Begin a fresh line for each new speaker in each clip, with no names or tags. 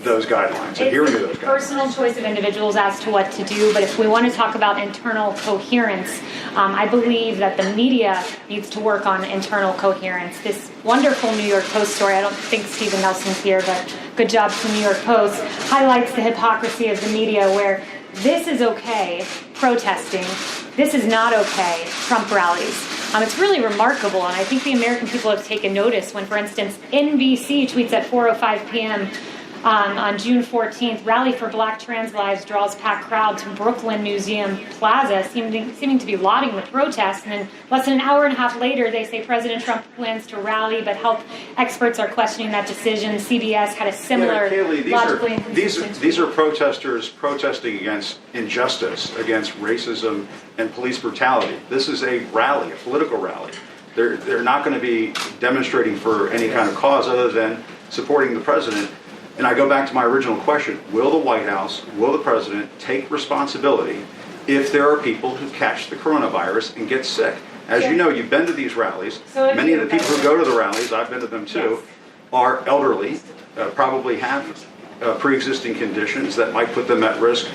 those guidelines, adhering to those guidelines.
It's personal choice of individuals as to what to do, but if we want to talk about internal coherence, I believe that the media needs to work on internal coherence. This wonderful New York Post story, I don't think Stephen Nelson's here, but good job to the New York Post, highlights the hypocrisy of the media where this is okay, protesting, this is not okay, Trump rallies. It's really remarkable, and I think the American people have taken notice when, for instance, NBC tweets at 4:05 p.m. On June 14th, rally for Black trans lives draws packed crowd to Brooklyn Museum Plaza, seeming to be lauding the protest. And then less than an hour and a half later, they say President Trump plans to rally, but health experts are questioning that decision. CBS had a similar
Kayleigh, these are protesters protesting against injustice, against racism and police brutality. This is a rally, a political rally. They're not going to be demonstrating for any kind of cause other than supporting the president. And I go back to my original question, will the White House, will the president take responsibility if there are people who catch the coronavirus and get sick? As you know, you've been to these rallies. Many of the people who go to the rallies, I've been to them too, are elderly, probably have pre-existing conditions that might put them at risk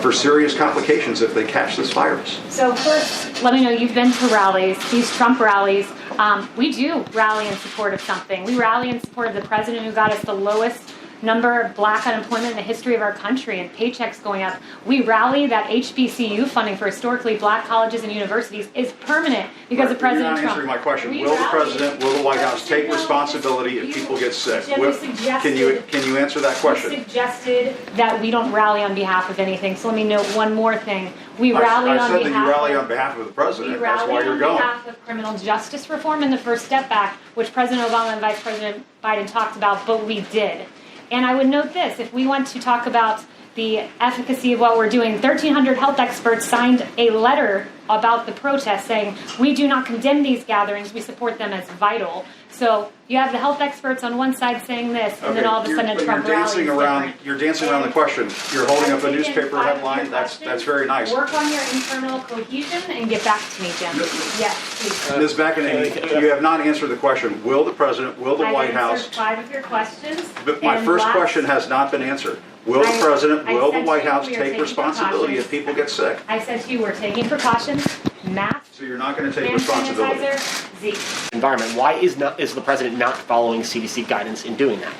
for serious complications if they catch this virus.
So first, let me know, you've been to rallies, these Trump rallies. We do rally in support of something. We rally in support of the president who got us the lowest number of black unemployment in the history of our country and paychecks going up. We rally that HBCU funding for historically black colleges and universities is permanent because of President Trump.
You're not answering my question. Will the president, will the White House take responsibility if people get sick? Can you answer that question?
You suggested that we don't rally on behalf of anything. So let me note one more thing. We rally
I said that you rally on behalf of the president. That's why you're going.
We rally on behalf of criminal justice reform and the First Step Back, which President Obama and Vice President Biden talked about, but we did. And I would note this, if we want to talk about the efficacy of what we're doing, 1,300 health experts signed a letter about the protest saying, we do not condemn these gatherings, we support them as vital. So you have the health experts on one side saying this, and then all of a sudden Trump rally.
You're dancing around the question. You're holding up a newspaper headline. That's very nice.
Work on your internal cohesion and get back to me, Jim. Yes, please.
Ms. McEnany, you have not answered the question. Will the president, will the White House...
I've answered 5 of your questions.
But my first question has not been answered. Will the president, will the White House take responsibility if people get sick?
I said to you, we're taking precautions. Masks.
So you're not going to take responsibility.
Environment. Why is the president not following CDC guidance in doing that?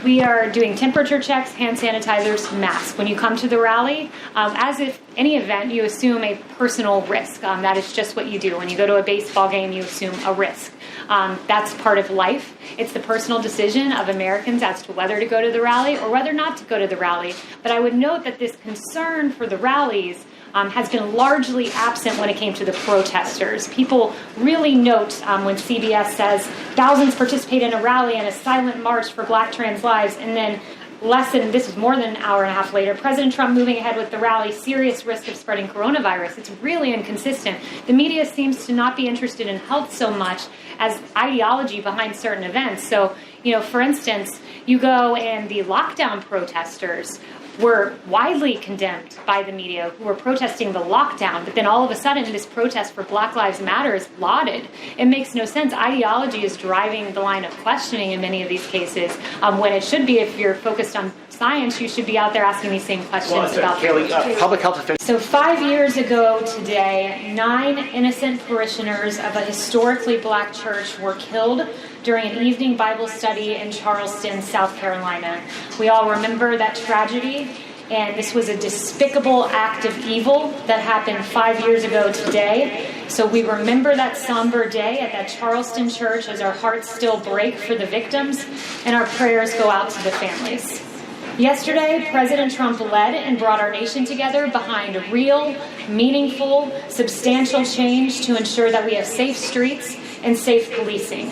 We are doing temperature checks, hand sanitizers, masks. When you come to the rally, as if any event, you assume a personal risk. That is just what you do. When you go to a baseball game, you assume a risk. That's part of life. It's the personal decision of Americans as to whether to go to the rally or whether not to go to the rally. But I would note that this concern for the rallies has been largely absent when it came to the protesters. People really note when CBS says thousands participate in a rally and a silent march for black trans lives, and then this was more than an hour and a half later, President Trump moving ahead with the rally, serious risk of spreading coronavirus. It's really inconsistent. The media seems to not be interested in health so much as ideology behind certain events. So, for instance, you go and the lockdown protesters were widely condemned by the media who were protesting the lockdown, but then all of a sudden this protest for Black Lives Matter is lauded. It makes no sense. Ideology is driving the line of questioning in many of these cases, when it should be, if you're focused on science, you should be out there asking these same questions about
Kayleigh, public health officials.
So 5 years ago today, 9 innocent parishioners of a historically black church were killed during an evening Bible study in Charleston, South Carolina. We all remember that tragedy, and this was a despicable act of evil that happened 5 years ago today. So we remember that somber day at that Charleston church as our hearts still break for the victims, and our prayers go out to the families. Yesterday, President Trump led and brought our nation together behind real, meaningful, substantial change to ensure that we have safe streets and safe policing.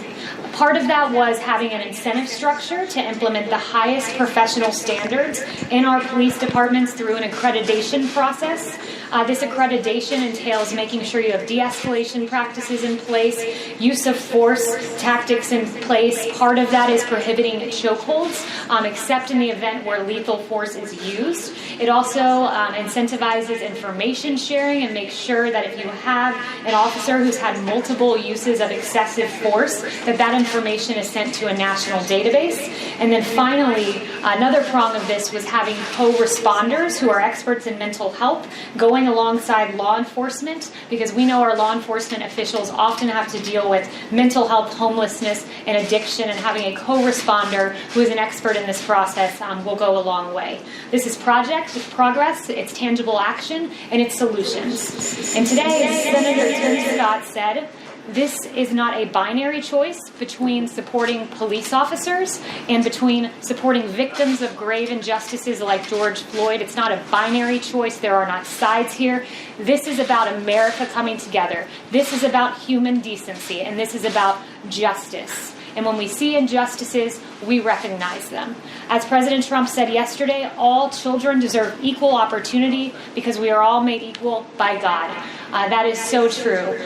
Part of that was having an incentive structure to implement the highest professional standards in our police departments through an accreditation process. This accreditation entails making sure you have de-escalation practices in place, use of force tactics in place. Part of that is prohibiting chokeholds, except in the event where lethal force is used. It also incentivizes information sharing and makes sure that if you have an officer who's had multiple uses of excessive force, that information is sent to a national database. And then finally, another prong of this was having co-responders who are experts in mental health going alongside law enforcement, because we know our law enforcement officials often have to deal with mental health, homelessness, and addiction, and having a co-responder who is an expert in this process will go a long way. This is progress, it's tangible action, and it's solutions. And today, Senator Tim Scott said, this is not a binary choice between supporting police officers and between supporting victims of grave injustices like George Floyd. It's not a binary choice. There are not sides here. This is about America coming together. This is about human decency, and this is about justice. And when we see injustices, we recognize them. As President Trump said yesterday, all children deserve equal opportunity because we are all made equal by God. That is so true.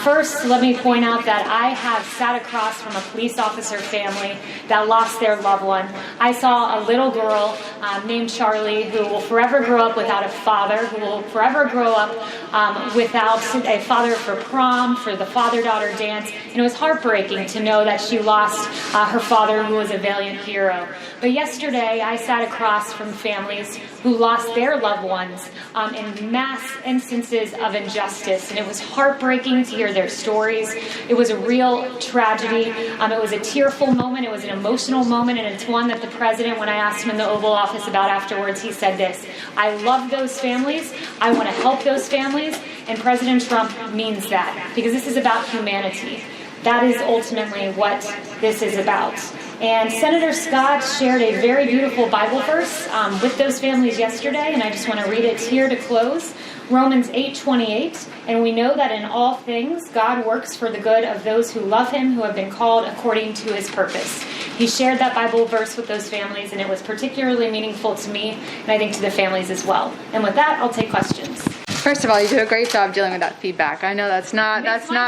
First, let me point out that I have sat across from a police officer family that lost their loved one. I saw a little girl named Charlie who will forever grow up without a father, who will forever grow up without a father for prom, for the father-daughter dance. And it was heartbreaking to know that she lost her father, who was a valiant hero. But yesterday, I sat across from families who lost their loved ones in mass instances of injustice. And it was heartbreaking to hear their stories. It was a real tragedy. It was a tearful moment. It was an emotional moment. And it's one that the president, when I asked him in the Oval Office about afterwards, he said this: I love those families. I want to help those families. And President Trump means that, because this is about humanity. That is ultimately what this is about. And Senator Scott shared a very beautiful Bible verse with those families yesterday, and I just want to read it here to close. Romans 8:28, and we know that in all things God works for the good of those who love him, who have been called according to his purpose. He shared that Bible verse with those families, and it was particularly meaningful to me, and I think to the families as well. And with that, I'll take questions.
First of all, you do a great job dealing with that feedback. I know that's not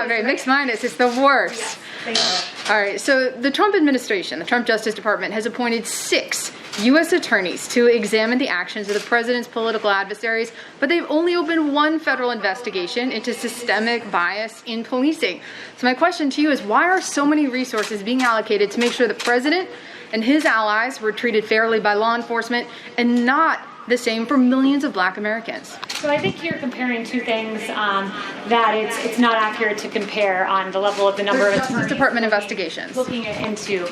very mixed-minded. It's the worst.
Thank you.
All right. So the Trump administration, the Trump Justice Department, has appointed 6 U.S. attorneys to examine the actions of the president's political adversaries, but they've only opened one federal investigation into systemic bias in policing. So my question to you is, why are so many resources being allocated to make sure the president and his allies were treated fairly by law enforcement and not the same for millions of Black Americans?
So I think you're comparing two things that it's not accurate to compare on the level of the number of
Justice Department investigations.
Looking into.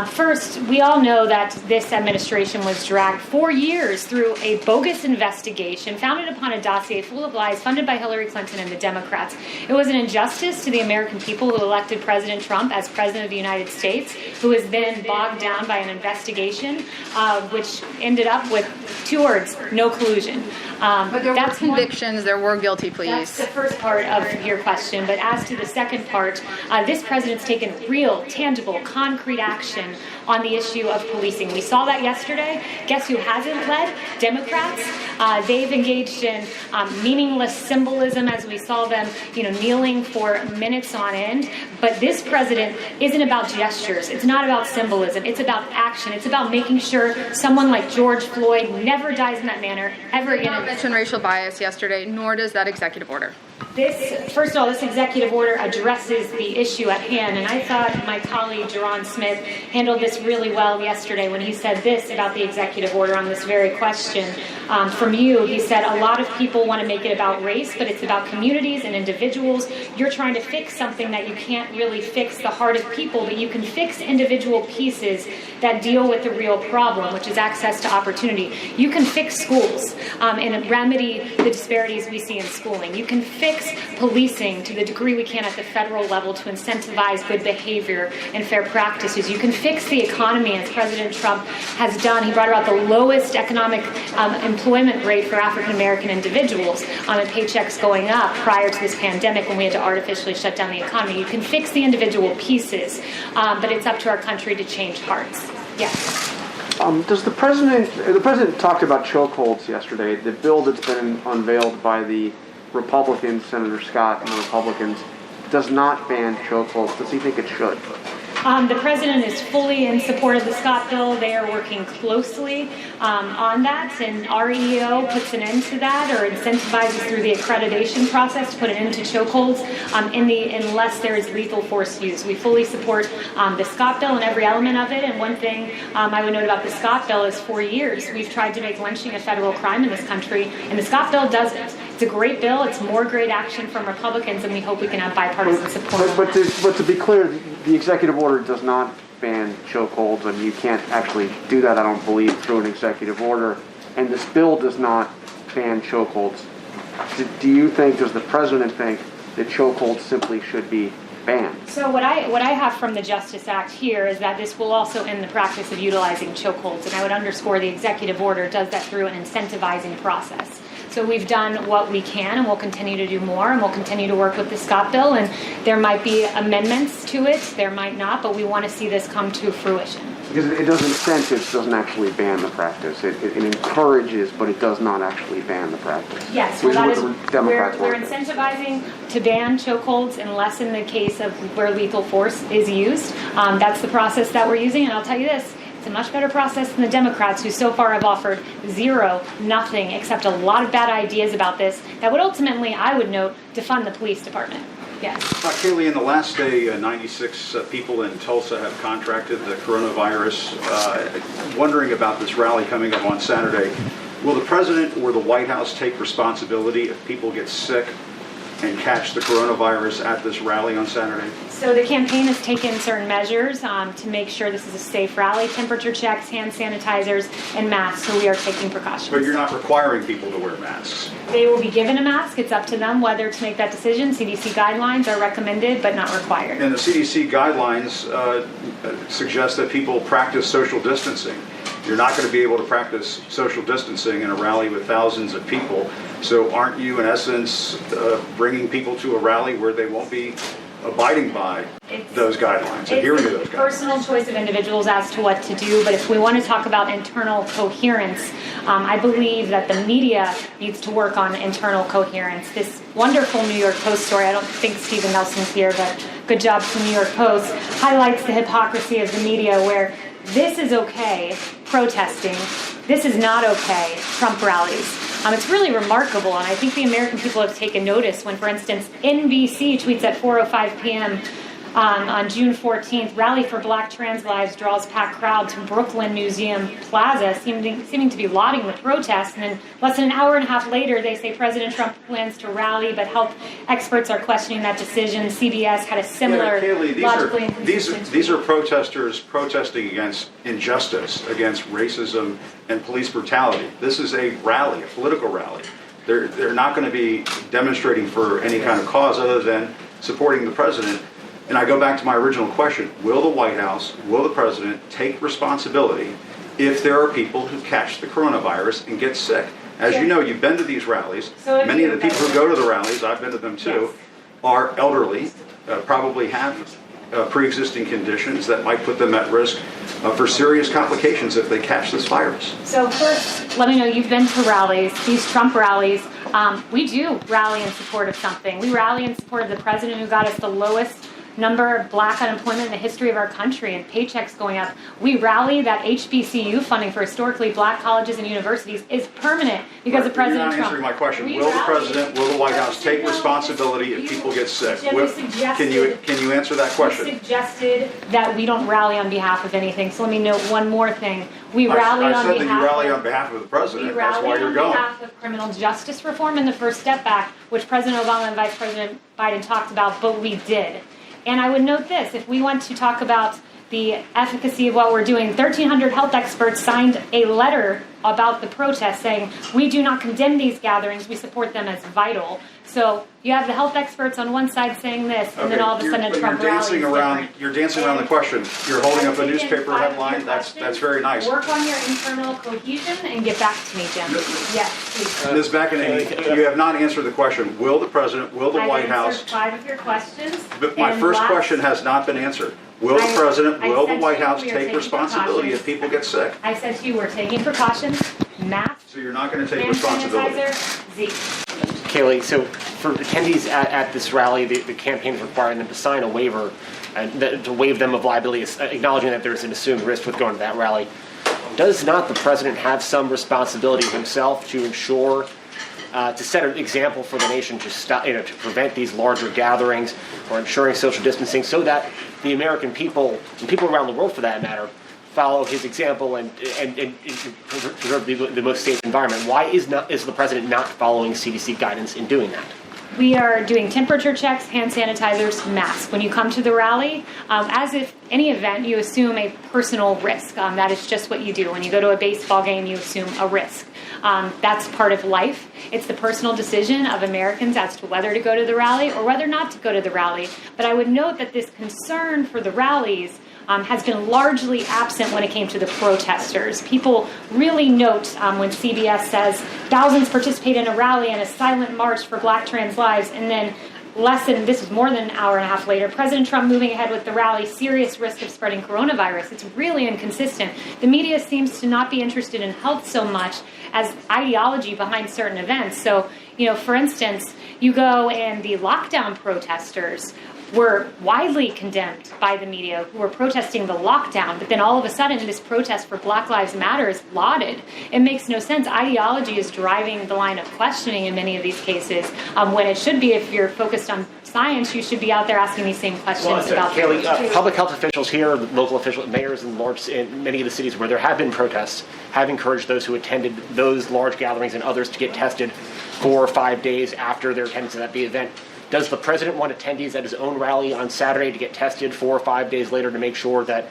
First, we all know that this administration was dragged 4 years through a bogus investigation founded upon a dossier full of lies funded by Hillary Clinton and the Democrats. It was an injustice to the American people who elected President Trump as President of the United States, who was then bogged down by an investigation which ended up with 2 words: no collusion.
But there were convictions, there were guilty pleas.
That's the first part of your question. But as to the second part, this president's taken real, tangible, concrete action on the issue of policing. We saw that yesterday. Guess who hasn't led? Democrats. They've engaged in meaningless symbolism, as we saw them, kneeling for minutes on end. But this president isn't about gestures. It's not about symbolism. It's about action. It's about making sure someone like George Floyd never dies in that manner ever again.
You mentioned racial bias yesterday, nor does that executive order.
First of all, this executive order addresses the issue at hand, and I thought my colleague, Jerron Smith, handled this really well yesterday when he said this about the executive order on this very question. From you, he said, a lot of people want to make it about race, but it's about communities and individuals. You're trying to fix something that you can't really fix the heart of people, but you can fix individual pieces that deal with the real problem, which is access to opportunity. You can fix schools and remedy the disparities we see in schooling. You can fix policing to the degree we can at the federal level to incentivize good behavior and fair practices. You can fix the economy, as President Trump has done. He brought about the lowest economic employment rate for African American individuals, and paychecks going up prior to this pandemic when we had to artificially shut down the economy. You can fix the individual pieces, but it's up to our country to change hearts. Yes.
Does the president talked about chokeholds yesterday? The bill that's been unveiled by the Republicans, Senator Scott and the Republicans, does not ban chokeholds. Does he think it should?
The president is fully in support of the Scott bill. They are working closely on that, and our EO puts an end to that or incentivizes through the accreditation process to put an end to chokeholds unless there is lethal force used. We fully support the Scott bill and every element of it, and one thing I would note about the Scott bill is for years we've tried to make lynching a federal crime in this country, and the Scott bill doesn't. It's a great bill. It's more great action from Republicans, and we hope we can have bipartisan support.
But to be clear, the executive order does not ban chokeholds, and you can't actually do that, I don't believe, through an executive order. And this bill does not ban chokeholds. Does the president think that chokeholds simply should be banned?
So what I have from the Justice Act here is that this will also end the practice of utilizing chokeholds, and I would underscore the executive order does that through an incentivizing process. So we've done what we can, and we'll continue to do more, and we'll continue to work with the Scott bill, and there might be amendments to it, there might not, but we want to see this come to fruition.
Because it does incentives, doesn't actually ban the practice. It encourages, but it does not actually ban the practice.
Yes,
Which
well,
is
that
what
is,
the Democrats
we're
want.
incentivizing to ban chokeholds unless in the case of where lethal force is used. That's the process that we're using, and I'll tell you this, it's a much better process than the Democrats, who so far have offered nothing, except a lot of bad ideas about this that would ultimately, I would note, defund the police department. Yes.
Kayleigh, in the last day, 96 people in Tulsa have contracted the coronavirus. Wondering about this rally coming up on Saturday. Will the president or the White House take responsibility if people get sick and catch the coronavirus at this rally on Saturday?
So the campaign has taken certain measures to make sure this is a safe rally, temperature checks, hand sanitizers, and masks, so we are taking precautions.
But you're not requiring people to wear masks.
They will be given a mask. It's up to them whether to make that decision. CDC guidelines are recommended but not required.
And the CDC guidelines suggest that people practice social distancing. You're not going to be able to practice social distancing in a rally with thousands of people. So aren't you, in essence, bringing people to a rally where they won't be abiding by those guidelines, adhering to those guidelines?
It's a personal choice of individuals as to what to do, but if we want to talk about internal coherence, I believe that the media needs to work on internal coherence. This wonderful New York Post story, I don't think Stephen Nelson's here, but good job to the New York Post, highlights the hypocrisy of the media where this is okay, protesting. This is not okay, Trump rallies. It's really remarkable, and I think the American people have taken notice when, for instance, NBC tweets at 4:05 p.m. On June 14th, rally for Black trans lives draws packed crowd to Brooklyn Museum Plaza, seeming to be lauding the protest. And then less than an hour and a half later, they say President Trump plans to rally, but health experts are questioning that decision. CBS had a similar logically inconsistent.
These are protesters protesting against injustice, against racism and police brutality. This is a rally, a political rally. They're not going to be demonstrating for any kind of cause other than supporting the president. And I go back to my original question, will the White House, will the president take responsibility if there are people who catch the coronavirus and get sick? As you know, you've been to these rallies. Many of the people who go to the rallies, I've been to them too, are elderly, probably have pre-existing conditions that might put them at risk for serious complications if they catch this virus.
So first, let me know, you've been to rallies, these Trump rallies. We do rally in support of something. We rally in support of the president who got us the lowest number of black unemployment in the history of our country and paychecks going up. We rally that HBCU funding for historically black colleges and universities is permanent because of President Trump.
You're not answering my question. Will the president, will the White House take responsibility if people get sick? Can you answer that question?
You suggested that we don't rally on behalf of anything. So let me note one more thing. We rally on behalf of...
I said that you rally on behalf of the president. That's why you're going.
We rally on behalf of criminal justice reform and the First Step Act, which President Obama and Vice President Biden talked about, but we did. And I would note this, if we want to talk about the efficacy of what we're doing, 1,300 health experts signed a letter about the protest saying, we do not condemn these gatherings, we support them as vital. So you have the health experts on one side saying this, and then all of a sudden a Trump rally is
You're dancing around the question. You're holding up a newspaper headline. That's very nice.
Work on your internal cohesion and get back to me, Jim. Yes, please.
Ms. McEnany, you have not answered the question. Will the president, will the White House...
I've answered 5 of your questions.
But my first question has not been answered. Will the president, will the White House take responsibility if people get sick?
I said to you, we're taking precautions, masks.
So you're not going to take responsibility?
Hand sanitizer,
Kayleigh, so for attendees at this rally, the campaign is requiring them to sign a waiver to waive them of liability, acknowledging that there's an assumed risk with going to that rally. Does not the president have some responsibility himself to ensure, to set an example for the nation to stop, to prevent these larger gatherings or ensuring social distancing, so that the American people and people around the world, for that matter, follow his example and preserve the most safe environment? Why is the president not following CDC guidance in doing that?
We are doing temperature checks, hand sanitizers, masks. When you come to the rally, as if any event, you assume a personal risk. That is just what you do. When you go to a baseball game, you assume a risk. That's part of life. It's the personal decision of Americans as to whether to go to the rally or whether not to go to the rally. But I would note that this concern for the rallies has been largely absent when it came to the protesters. People really note when CBS says thousands participate in a rally and a silent march for Black trans lives, and then this was more than an hour and a half later, President Trump moving ahead with the rally, serious risk of spreading coronavirus. It's really inconsistent. The media seems to not be interested in health so much as ideology behind certain events. So, for instance, you go and the lockdown protesters were widely condemned by the media who were protesting the lockdown, but then all of a sudden this protest for Black Lives Matter is lauded. It makes no sense. Ideology is driving the line of questioning in many of these cases, when it should be, if you're focused on science, you should be out there asking these same questions about
Kayleigh, public health officials here, local officials, mayors in many of the cities where there have been protests, have encouraged those who attended those large gatherings and others to get tested 4 or 5 days after their attendance at the event. Does the president want attendees at his own rally on Saturday to get tested 4 or 5 days later to make sure that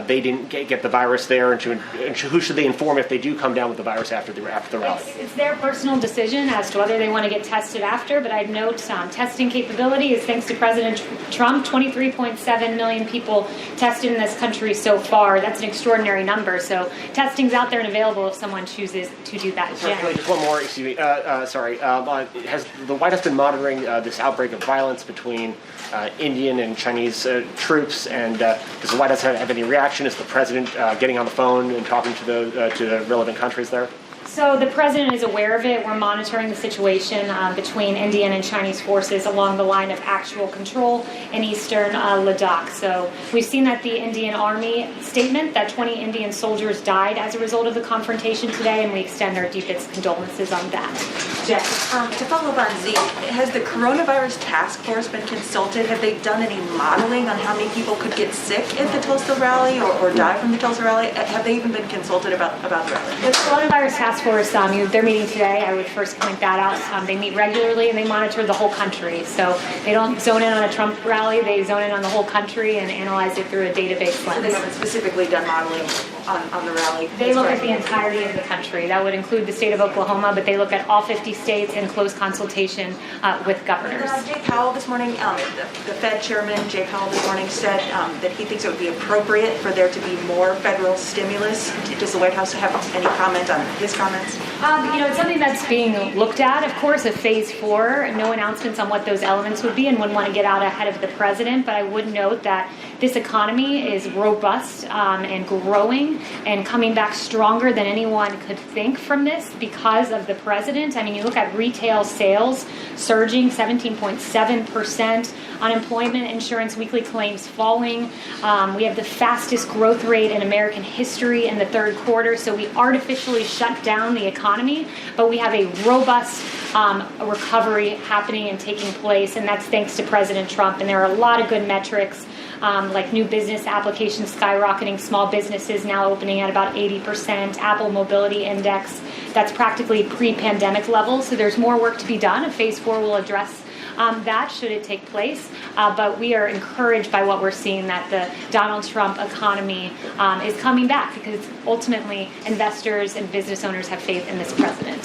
they didn't get the virus there, and who should they inform if they do come down with the virus after the rally?
It's their personal decision as to whether they want to get tested after, but I'd note testing capability is thanks to President Trump. 23.7 million people tested in this country so far. That's an extraordinary number. So testing's out there and available if someone chooses to do that.
Just one more, excuse me. Has the White House been monitoring this outbreak of violence between Indian and Chinese troops, and does the White House have any reaction? Is the president getting on the phone and talking to the relevant countries there?
So the president is aware of it. We're monitoring the situation between Indian and Chinese forces along the line of actual control in eastern Ladakh. So we've seen that the Indian Army statement that 20 Indian soldiers died as a result of the confrontation today, and we extend our deepest condolences on that.
Jeff, to follow up on Zeke, has the coronavirus task force been consulted? Have they done any modeling on how many people could get sick at the Tulsa rally or die from the Tulsa rally? Have they even been consulted about the rally?
The coronavirus task force, they're meeting today. I would first point that out. They meet regularly and they monitor the whole country. So they don't zone in on a Trump rally. They zone in on the whole country and analyze it through a database lens.
So they haven't specifically done modeling on the rally?
They look at the entirety of the country. That would include the state of Oklahoma, but they look at all 50 states in close consultation with governors.
Jay Powell this morning, the Fed chairman, Jay Powell this morning said that he thinks it would be appropriate for there to be more federal stimulus. Does the White House have any comment on his comments?
It's something that's being looked at, of course, of phase 4. No announcements on what those elements would be, and wouldn't want to get out ahead of the president. But I would note that this economy is robust and growing and coming back stronger than anyone could think from this because of the president. I mean, you look at retail sales surging 17.7%, unemployment insurance weekly claims falling. We have the fastest growth rate in American history in the third quarter. So we artificially shut down the economy, but we have a robust recovery happening and taking place, and that's thanks to President Trump. And there are a lot of good metrics, like new business applications skyrocketing, small businesses now opening at about 80%, Apple Mobility Index, that's practically pre-pandemic levels. So there's more work to be done. Phase 4 will address that should it take place. But we are encouraged by what we're seeing, that the Donald Trump economy is coming back because ultimately investors and business owners have faith in this president.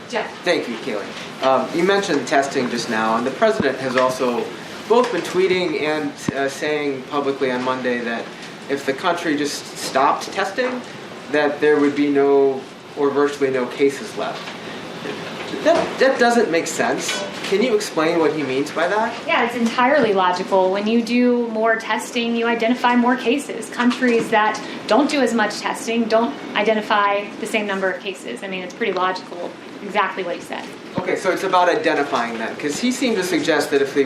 Jeff.
Thank you, Kayleigh. You mentioned testing just now, and the president has also both been tweeting and saying publicly on Monday that if the country just stopped testing, that there would be no or virtually no cases left. That doesn't make sense. Can you explain what he means by that?
Yeah, it's entirely logical. When you do more testing, you identify more cases. Countries that don't do as much testing don't identify the same number of cases. I mean, it's pretty logical. exactly what he said.
Okay, so it's about identifying that, because he seemed to suggest that if we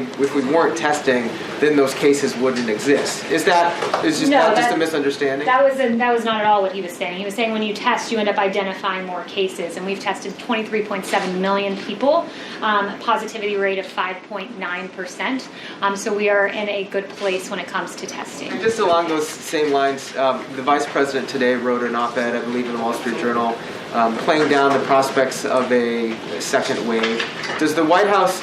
weren't testing, then those cases wouldn't exist. Is that just a misunderstanding?
That was not at all what he was saying. He was saying when you test, you end up identifying more cases, and we've tested 23.7 million people, positivity rate of 5.9%. So we are in a good place when it comes to testing.
And just along those same lines, the Vice President today wrote an op-ed, I believe, in the Wall Street Journal, playing down the prospects of a second wave. Is the White House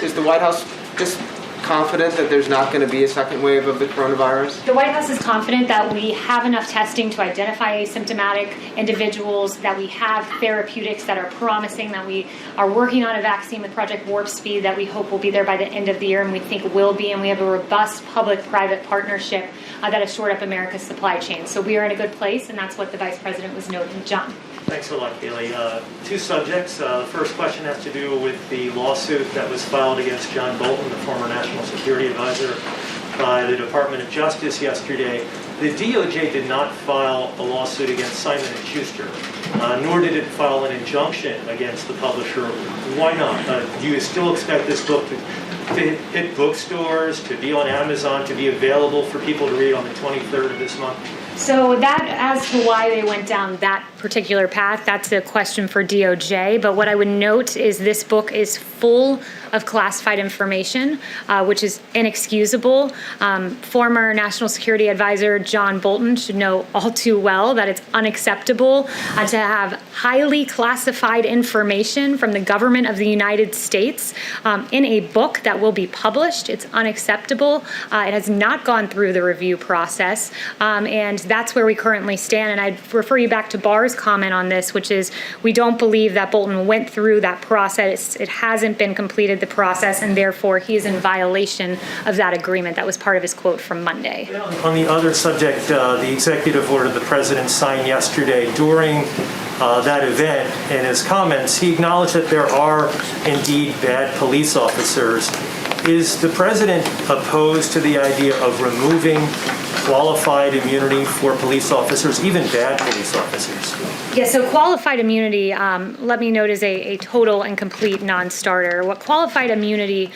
just confident that there's not going to be a second wave of the coronavirus?
The White House is confident that we have enough testing to identify asymptomatic individuals, that we have therapeutics that are promising, that we are working on a vaccine with Project Warp Speed that we hope will be there by the end of the year, and we think will be, and we have a robust public-private partnership that has shored up America's supply chain. So we are in a good place, and that's what the Vice President was noting. John.
Thanks a lot, Kayleigh. Two subjects. The first question has to do with the lawsuit that was filed against John Bolton, the former National Security Advisor, by the Department of Justice yesterday. The DOJ did not file a lawsuit against Simon & Schuster, nor did it file an injunction against the publisher. Why not? Do you still expect this book to hit bookstores, to be on Amazon, to be available for people to read on the 23rd of this month?
So that, as to why they went down that particular path, that's a question for DOJ. But what I would note is this book is full of classified information, which is inexcusable. Former National Security Advisor John Bolton should know all too well that it's unacceptable to have highly classified information from the government of the United States in a book that will be published. It's unacceptable. It has not gone through the review process, and that's where we currently stand. And I'd refer you back to Barr's comment on this, which is we don't believe that Bolton went through that process. It hasn't been completed, the process, and therefore he is in violation of that agreement. That was part of his quote from Monday.
On the other subject, the executive order the president signed yesterday, during that event, in his comments, he acknowledged that there are indeed bad police officers. Is the president opposed to the idea of removing qualified immunity for police officers, even bad police officers?
Yeah, so qualified immunity, let me note, is a total and complete non-starter. What qualified immunity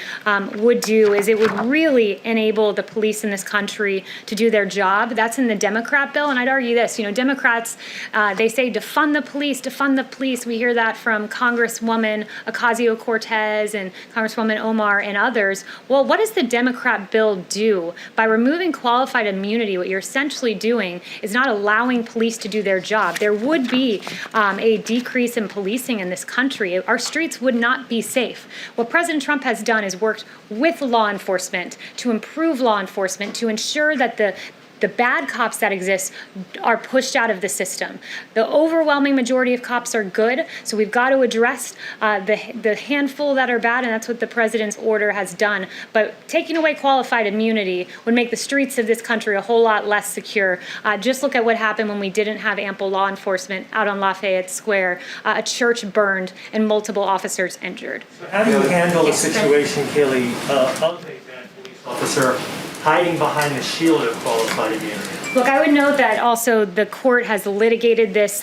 would do is it would really enable the police in this country to do their job. That's in the Democrat bill, and I'd argue this. Democrats, they say defund the police, defund the police. We hear that from Congresswoman Ocasio-Cortez and Congresswoman Omar and others. Well, what does the Democrat bill do? By removing qualified immunity, what you're essentially doing is not allowing police to do their job. There would be a decrease in policing in this country. Our streets would not be safe. What President Trump has done is worked with law enforcement to improve law enforcement, to ensure that the bad cops that exist are pushed out of the system. The overwhelming majority of cops are good, so we've got to address the handful that are bad, and that's what the president's order has done. But taking away qualified immunity would make the streets of this country a whole lot less secure. Just look at what happened when we didn't have ample law enforcement out on Lafayette Square. A church burned and multiple officers injured.
So how do you handle a situation, Kayleigh, of a bad police officer hiding behind the shield of qualified immunity?
Look, I would note that also the court has litigated this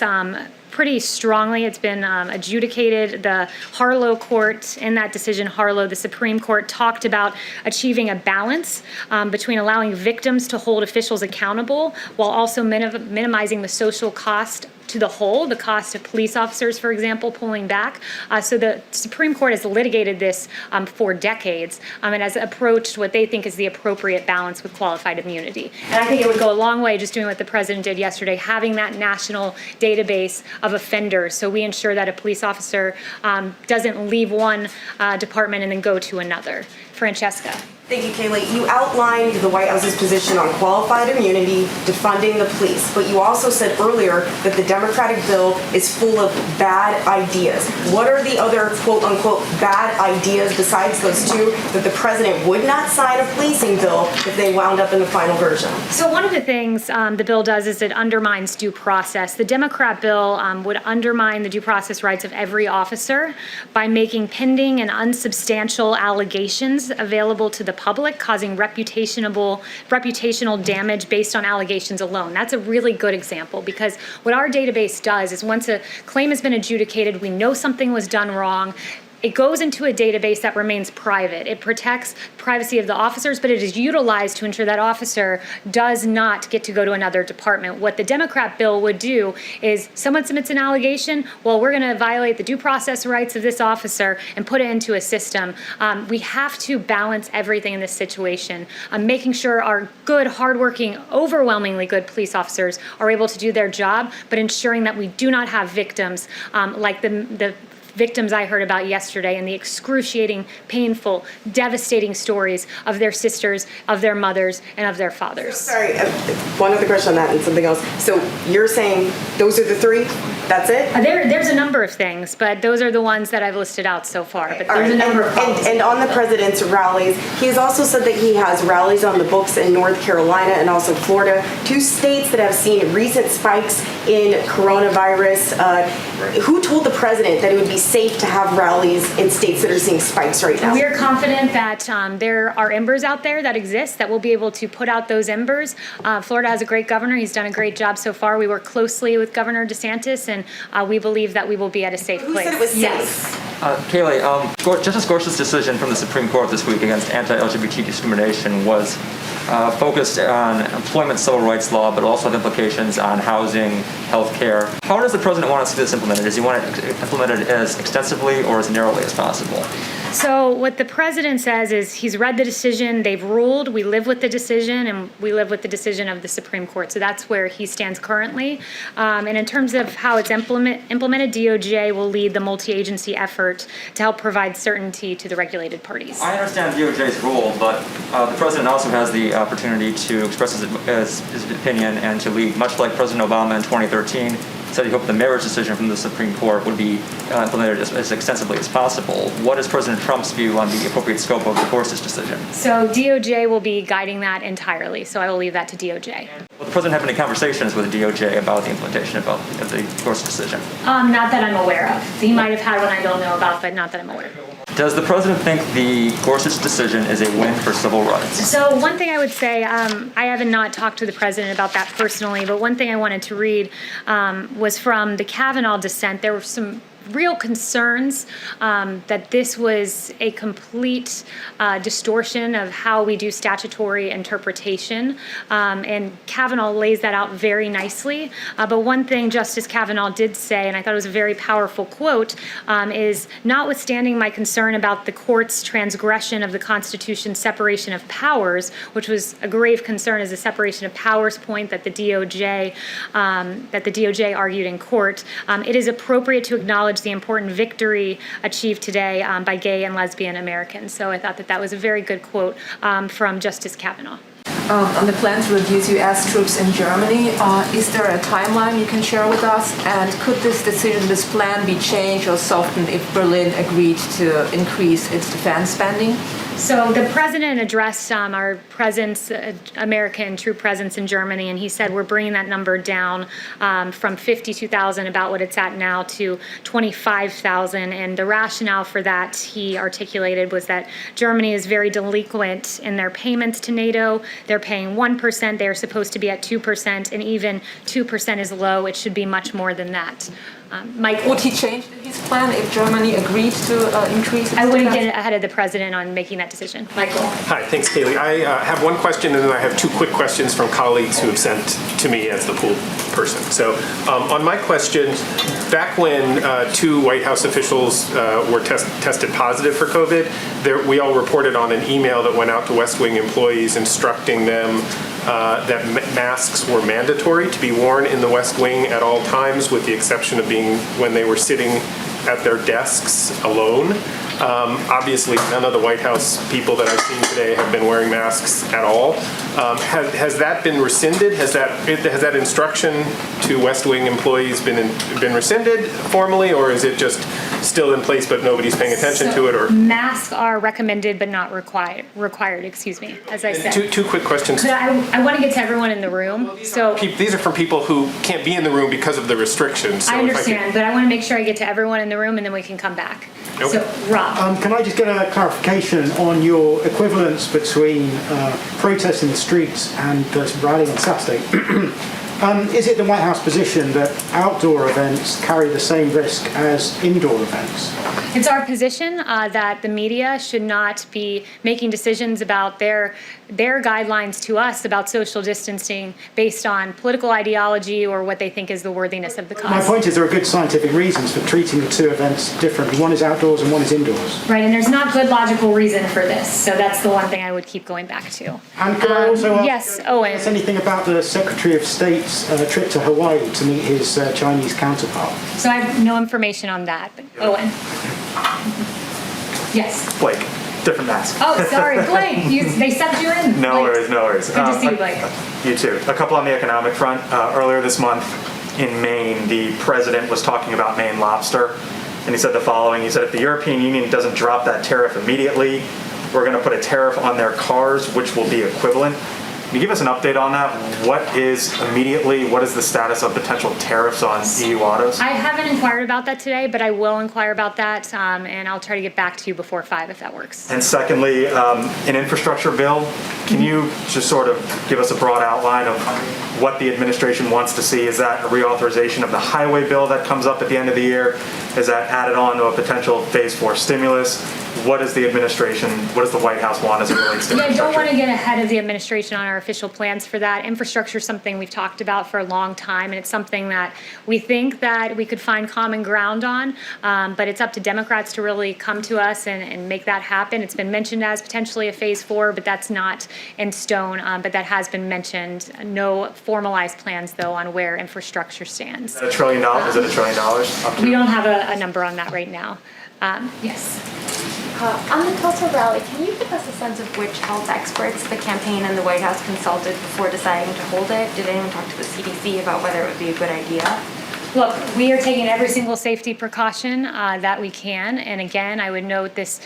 pretty strongly. It's been adjudicated. The Harlow court, in that decision, Harlow, the Supreme Court, talked about achieving a balance between allowing victims to hold officials accountable while also minimizing the social cost to the whole, the cost of police officers, for example, pulling back. So the Supreme Court has litigated this for decades and has approached what they think is the appropriate balance with qualified immunity. And I think it would go a long way just doing what the president did yesterday, having that national database of offenders, so we ensure that a police officer doesn't leave one department and then go to another. Francesca.
Thank you, Kayleigh. You outlined the White House's position on qualified immunity, defunding the police, but you also said earlier that the Democratic bill is full of bad ideas. What are the other quote-unquote bad ideas besides those two that the president would not sign a policing bill if they wound up in the final version?
So one of the things the bill does is it undermines due process. The Democrat bill would undermine the due process rights of every officer by making pending and unsubstantial allegations available to the public, causing reputational damage based on allegations alone. That's a really good example, because what our database does is once a claim has been adjudicated, we know something was done wrong, it goes into a database that remains private. It protects privacy of the officers, but it is utilized to ensure that officer does not get to go to another department. What the Democrat bill would do is someone submits an allegation, well, we're going to violate the due process rights of this officer and put it into a system. We have to balance everything in this situation, making sure our good, hardworking, overwhelmingly good police officers are able to do their job, but ensuring that we do not have victims like the victims I heard about yesterday and the excruciating, painful, devastating stories of their sisters, of their mothers, and of their fathers.
Sorry, one other question on that and something else. So you're saying those are the three? That's it?
There's a number of things, but those are the ones that I've listed out so far. But there's a number of policies.
And on the president's rallies, he has also said that he has rallies on the books in North Carolina and also Florida, two states that have seen recent spikes in coronavirus. Who told the president that it would be safe to have rallies in states that are seeing spikes right now?
We are confident that there are embers out there that exist that will be able to put out those embers. Florida has a great governor. He's done a great job so far. We work closely with Governor DeSantis, and we believe that we will be at a safe place.
Who said it was safe?
Yes.
Kayleigh, Justice Gorsuch's decision from the Supreme Court this week against anti-LGBT discrimination was focused on employment civil rights law, but also had implications on housing, health care. How does the president want to see this implemented? Does he want it implemented as extensively or as narrowly as possible?
So what the president says is he's read the decision, they've ruled, we live with the decision, and we live with the decision of the Supreme Court. So that's where he stands currently. And in terms of how it's implemented, DOJ will lead the multi-agency effort to help provide certainty to the regulated parties.
I understand DOJ's role, but the president also has the opportunity to express his opinion and to lead, much like President Obama in 2013, said he hoped the marriage decision from the Supreme Court would be implemented as extensively as possible. What is President Trump's view on the appropriate scope of the Gorsuch decision?
So DOJ will be guiding that entirely, so I will leave that to DOJ.
Will the president have any conversations with DOJ about the implementation of the Gorsuch decision?
Not that I'm aware of. He might have had one I don't know about, but not that I'm aware of.
Does the president think the Gorsuch decision is a win for civil rights?
So one thing I would say, I haven't not talked to the president about that personally, but one thing I wanted to read was from the Kavanaugh dissent. There were some real concerns that this was a complete distortion of how we do statutory interpretation, and Kavanaugh lays that out very nicely. But one thing Justice Kavanaugh did say, and I thought it was a very powerful quote, is notwithstanding my concern about the court's transgression of the Constitution's separation of powers, which was a grave concern as a separation of powers point that the DOJ argued in court, it is appropriate to acknowledge the important victory achieved today by gay and lesbian Americans. So I thought that was a very good quote from Justice Kavanaugh.
On the plan to reduce U.S. troops in Germany, is there a timeline you can share with us? And could this decision, this plan be changed or softened if Berlin agreed to increase its defense spending?
So the president addressed our presence, American troop presence in Germany, and he said we're bringing that number down from 52,000, about what it's at now, to 25,000. And the rationale for that, he articulated, was that Germany is very delinquent in their payments to NATO. They're paying 1%. They're supposed to be at 2%, and even 2% is low. It should be much more than that. Mike,
would he change his plan if Germany agreed to increase its
I wouldn't
defense?
get ahead of the president on making that decision. Michael.
Hi, thanks, Kayleigh. I have one question, and then I have two quick questions from colleagues who have sent to me as the pool person. So on my question, back when two White House officials were tested positive for COVID, we all reported on an email that went out to West Wing employees instructing them that masks were mandatory to be worn in the West Wing at all times, with the exception of being when they were sitting at their desks alone. Obviously, none of the White House people that I've seen today have been wearing masks at all. Has that been rescinded? Has that instruction to West Wing employees been rescinded formally, or is it just still in place, but nobody's paying attention to it, or?
Masks are recommended but not required, excuse me, as I said.
Two quick questions.
But I want to get to everyone in the room, so.
These are from people who can't be in the room because of the restrictions. So
I understand, but I want to make sure I get to everyone in the room and then we can come back.
Okay.
So, Rob.
Can I just get a clarification on your equivalence between protests in the streets and rallying on Saturday? Is it the White House position that outdoor events carry the same risk as indoor events?
It's our position that the media should not be making decisions about their guidelines to us about social distancing based on political ideology or what they think is the worthiness of the cause.
My point is there are good scientific reasons for treating the two events differently. One is outdoors and one is indoors.
Right, and there's not good logical reason for this, so that's the one thing I would keep going back to.
And could I also ask
yes, Owen.
anything about the Secretary of State's trip to Hawaii to meet his Chinese counterpart?
So I have no information on that, but Owen. Yes.
Blake, different mask.
Oh, sorry, Blake. They subbed you in.
No
Blake.
worries, no worries.
Good to see you, Blake.
You too. A couple on the economic front. Earlier this month in Maine, the president was talking about Maine lobster, and he said the following. He said, if the European Union doesn't drop that tariff immediately, we're going to put a tariff on their cars, which will be equivalent. Can you give us an update on that? What is immediately, what is the status of potential tariffs on EU autos?
I haven't inquired about that today, but I will inquire about that, and I'll try to get back to you before 5 if that works.
And secondly, an infrastructure bill. Can you just sort of give us a broad outline of what the administration wants to see? Is that a reauthorization of the highway bill that comes up at the end of the year? Is that added on to a potential phase 4 stimulus? What does the administration, what does the White House want as it relates to
Yeah, I don't
infrastructure?
want to get ahead of the administration on our official plans for that. Infrastructure is something we've talked about for a long time, and it's something that we think that we could find common ground on, but it's up to Democrats to really come to us and make that happen. It's been mentioned as potentially a phase 4, but that's not in stone, but that has been mentioned. No formalized plans, though, on where infrastructure stands.
Is that $1 trillion? Is it $1 trillion?
We don't have a number on that right now. Yes.
On the Tulsa rally, can you give us a sense of which health experts the campaign and the White House consulted before deciding to hold it? Did anyone talk to the CDC about whether it would be a good idea?
Look, we are taking every single safety precaution that we can. And again, I would note this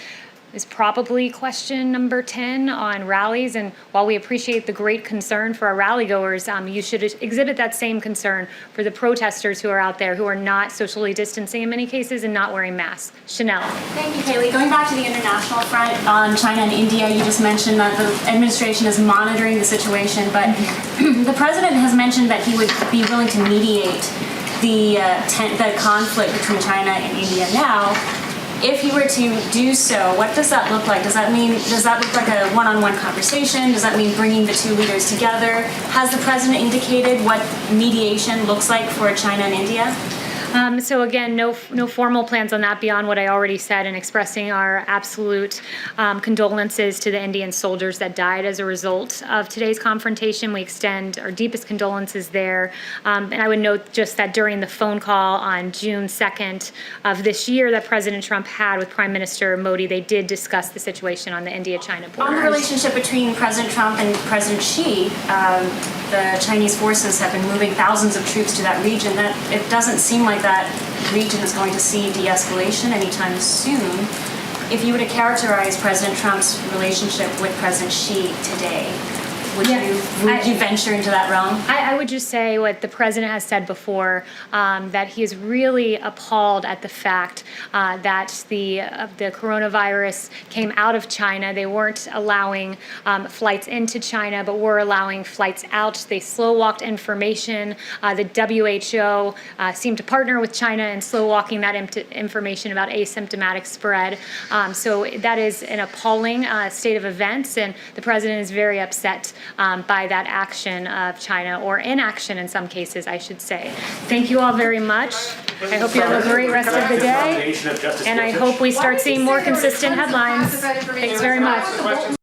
is probably question number 10 on rallies. And while we appreciate the great concern for our rally goers, you should exhibit that same concern for the protesters who are out there who are not socially distancing in many cases and not wearing masks. Chanel.
Thank you, Kayleigh. Going back to the international front on China and India, you just mentioned that the administration is monitoring the situation, but the president has mentioned that he would be willing to mediate the conflict between China and India now. If he were to do so, what does that look like? Does that look like a one-on-one conversation? Does that mean bringing the two leaders together? Has the president indicated what mediation looks like for China and India?
So again, no formal plans on that beyond what I already said, and expressing our absolute condolences to the Indian soldiers that died as a result of today's confrontation. We extend our deepest condolences there. And I would note just that during the phone call on June 2nd of this year that President Trump had with Prime Minister Modi, they did discuss the situation on the India-China border.
On the relationship between President Trump and President Xi, the Chinese forces have been moving thousands of troops to that region. That it doesn't seem like that region is going to see de-escalation anytime soon. If you were to characterize President Trump's relationship with President Xi today, would you venture into that realm?
I would just say what the president has said before, that he is really appalled at the fact that the coronavirus came out of China. They weren't allowing flights into China, but were allowing flights out. They slow-walked information. The WHO seemed to partner with China in slow-walking that information about asymptomatic spread. So that is an appalling state of events, and the president is very upset by that action of China, or inaction in some cases, I should say. Thank you all very much. I hope you have a great rest of the day, and I hope we start seeing more consistent headlines. Thanks very much.